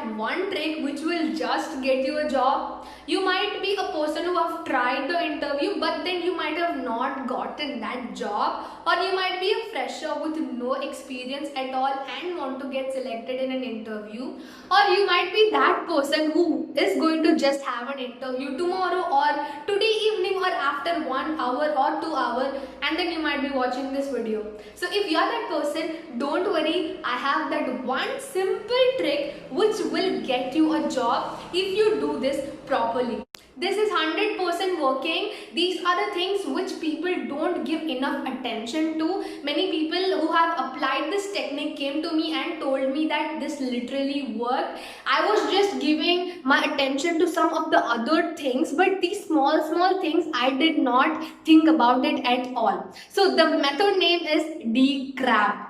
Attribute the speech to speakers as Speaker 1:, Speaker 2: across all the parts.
Speaker 1: that one trick which will just get you a job? You might be a person who have tried the interview, but then you might have not gotten that job, or you might be a fresher with no experience at all and want to get selected in an interview, or you might be that person who is going to just have an interview tomorrow or today evening or after 1 hour or 2 hours, and then you might be watching this video. So if you are that person, don't worry, I have that one simple trick which will get you a job if you do this properly. This is 100% working. These are the things which people don't give enough attention to. Many people who have applied this technique came to me and told me that this literally worked. I was just giving my attention to some of the other things, but these small things I did not think about it at all. So the method name is DCRAB.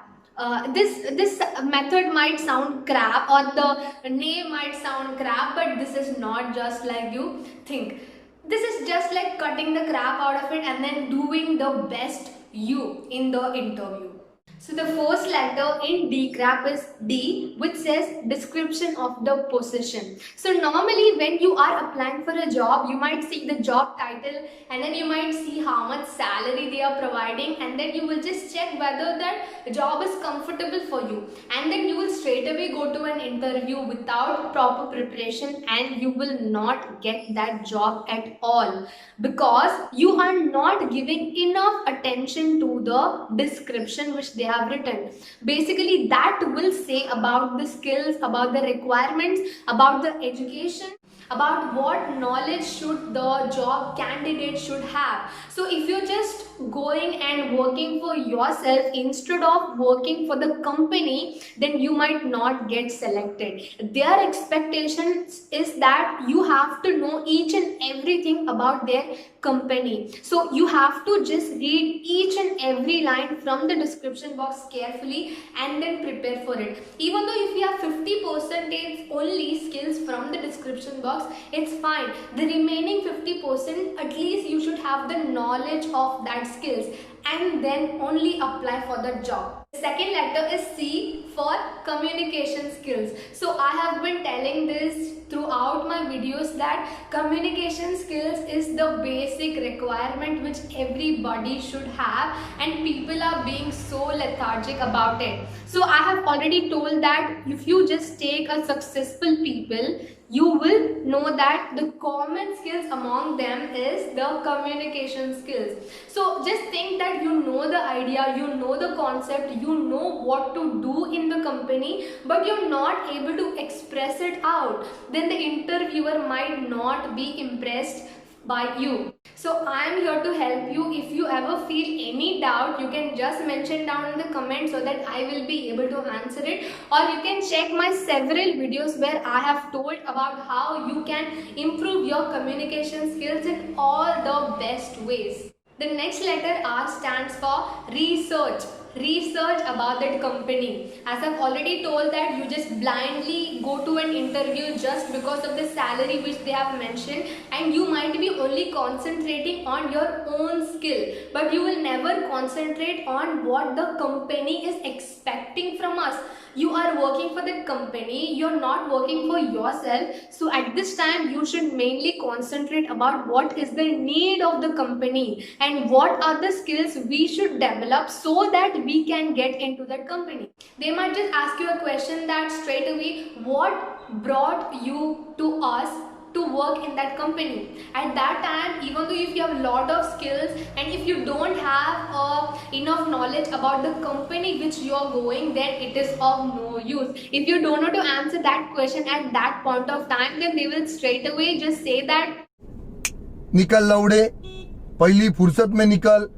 Speaker 1: This method might sound crap, or the name might sound crap, but this is not just like you think. This is just like cutting the crap out of it and then doing the best you in the interview. So the first letter in DCRAB is D, which says description of the position. So normally when you are applying for a job, you might see the job title and then you might see how much salary they are providing, and then you will just check whether that job is comfortable for you, and then you will straight away go to an interview without proper preparation and you will not get that job at all, because you are not giving enough attention to the description which they have written. Basically, that will say about the skills, about the requirements, about the education, about what knowledge should the job candidate should have. So if you're just going and working for yourself instead of working for the company, then you might not get selected. Their expectations is that you have to know each and everything about their company. So you have to just read each and every line from the description box carefully and then prepare for it. Even though if you have 50% only skills from the description box, it's fine. The remaining 50%, at least you should have the knowledge of that skills and then only apply for the job. The second letter is C for communication skills. So I have been telling this throughout my videos that communication skills is the basic requirement which everybody should have, and people are being so lethargic about it. So I have already told that if you just take a successful people, you will know that the common skills among them is the communication skills. So just think that you know the idea, you know the concept, you know what to do in the company, but you're not able to express it out. Then the interviewer might not be impressed by you. So I am here to help you. If you ever feel any doubt, you can just mention down in the comments so that I will be able to answer it, or you can check my several videos where I have told about how you can improve your communication skills in all the best ways. The next letter R stands for research. Research about that company. As I've already told that you just blindly go to an interview just because of the salary which they have mentioned, and you might be only concentrating on your own skill, but you will never concentrate on what the company is expecting from us. You are working for the company, you're not working for yourself. So at this time you should mainly concentrate about what is the need of the company and what are the skills we should develop so that we can get into that company. They might just ask you a question that straight away, what brought you to us to work in that company? At that time, even though if you have a lot of skills and if you don't have enough knowledge about the company which you are going, then it is of no use. If you don't know to answer that question at that point of time, then they will straight away just say that
Speaker 2: निकल लौड़े, पहली फुर्सत में निकल,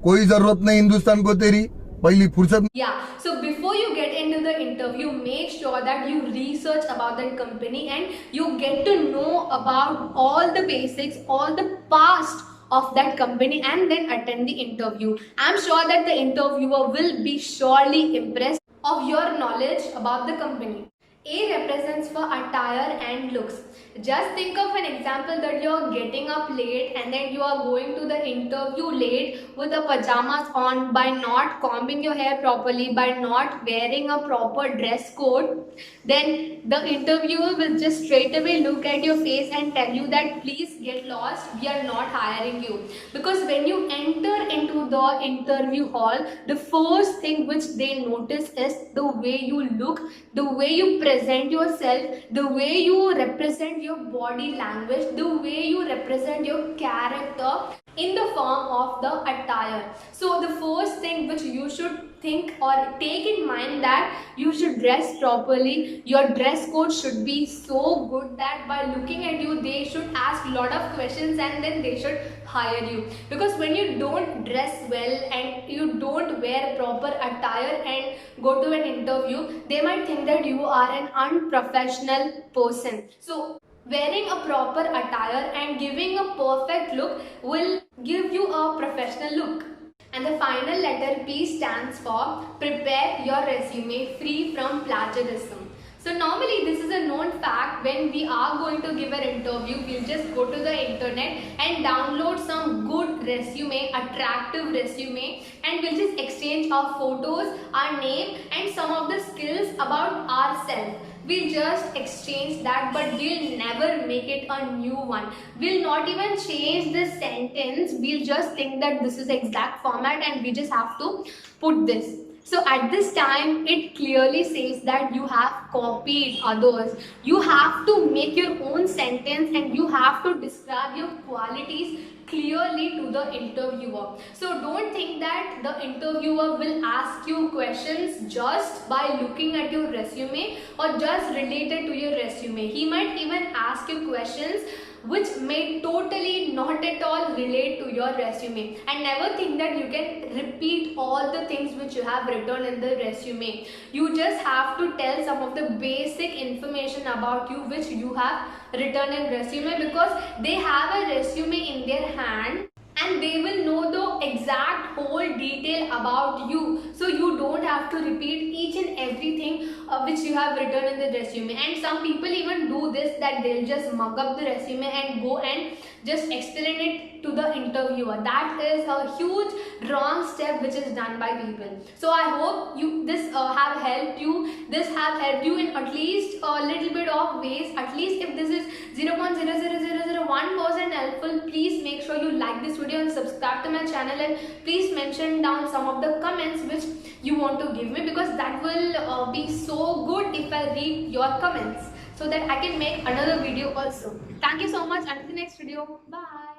Speaker 2: कोई जरूरत नहीं हिंदुस्तान को तेरी, पहली फुर्सत.
Speaker 1: Yeah, so before you get into the interview, make sure that you research about that company and you get to know about all the basics, all the past of that company, and then attend the interview. I'm sure that the interviewer will be surely impressed of your knowledge about the company. A represents for attire and looks. Just think of an example that you are getting up late and then you are going to the interview late with the pajamas on, by not combing your hair properly, by not wearing a proper dress code. Then the interviewer will just straight away look at your face and tell you that please get lost, we are not hiring you. Because when you enter into the interview hall, the first thing which they notice is the way you look, the way you present yourself, the way you represent your body language, the way you represent your character in the form of the attire. So the first thing which you should think or take in mind that you should dress properly. Your dress code should be so good that by looking at you they should ask a lot of questions and then they should hire you. Because when you don't dress well and you don't wear proper attire and go to an interview, they might think that you are an unprofessional person. So wearing a proper attire and giving a perfect look will give you a professional look. And the final letter P stands for prepare your resume free from plagiarism. So normally this is a known fact. When we are going to give an interview, we'll just go to the internet and download some good resume, attractive resume, and we'll just exchange our photos, our name and some of the skills about ourselves. We'll just exchange that, but we'll never make it a new one. We'll not even change the sentence. We'll just think that this is the exact format and we just have to put this. So at this time, it clearly says that you have copied others. You have to make your own sentence and you have to describe your qualities clearly to the interviewer. So don't think that the interviewer will ask you questions just by looking at your resume or just related to your resume. He might even ask you questions which may totally not at all relate to your resume. And never think that you can repeat all the things which you have written in the resume. You just have to tell some of the basic information about you which you have written in resume, because they have a resume in their hand and they will know the exact whole detail about you. So you don't have to repeat each and everything which you have written in the resume. And some people even do this, that they'll just mug up the resume and go and just explain it to the interviewer. That is a huge wrong step which is done by people. So I hope this have helped you. This have helped you in at least a little bit of ways. At least if this is 0.00001% helpful, please make sure you like this video and subscribe to my channel, and please mention down some of the comments which you want to give me, because that will be so good if I read your comments so that I can make another video also. Thank you so much. Until the next video. Bye.